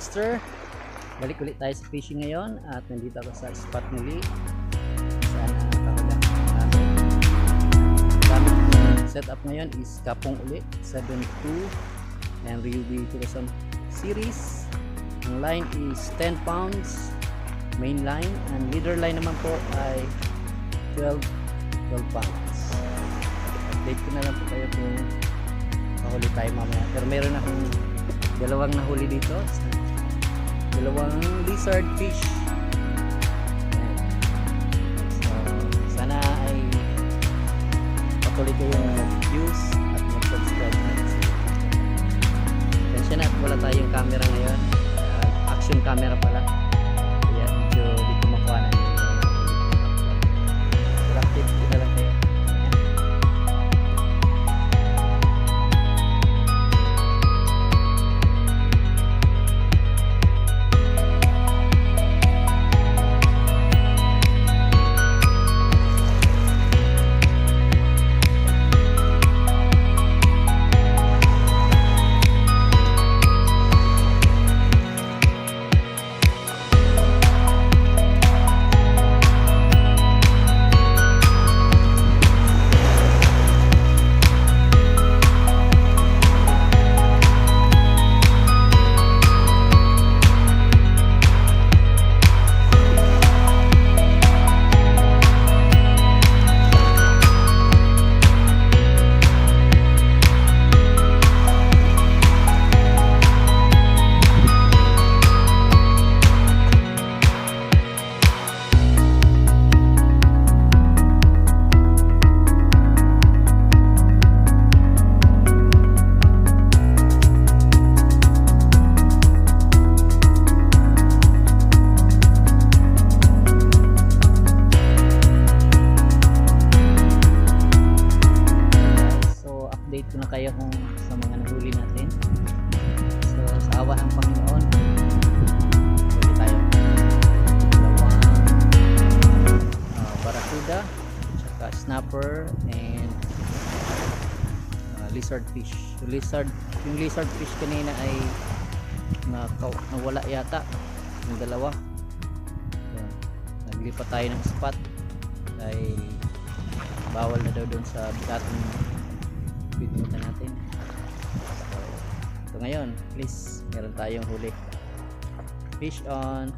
caster. Balik ulit tayo sa fishing ngayon at nandito ako sa spot muli. Sana kahula namin. Gamit ng setup ngayon is kapong ulit 7.2 and Ryubi 2000 series. Ang line is 10 pounds main line and leader line naman po ay 12 pounds. Update ko na lang po kayo kung mahuli tayo mamaya. Pero meron akong dalawang nahuli dito. Dalawang lizard fish. So, sana ay patuloy kayong mag-views at mag-subscribe na. Tensya na at wala tayong camera ngayon. Action camera pala. Kaya medyo di ko makuha na yung rapid ko na lang kayo. Update ko na kayo kung sa mga nahuli natin. So sa awa ng Panginoon, huli tayo dalawang barracuda, tsaka snapper and lizard fish. Yung lizard fish kanina ay nawala yata yung dalawa. Yan. Naglipat tayo ng spot dahil bawal na daw doon sa bigatong pinupunta natin. So ngayon, please, meron tayong huli. Fish on.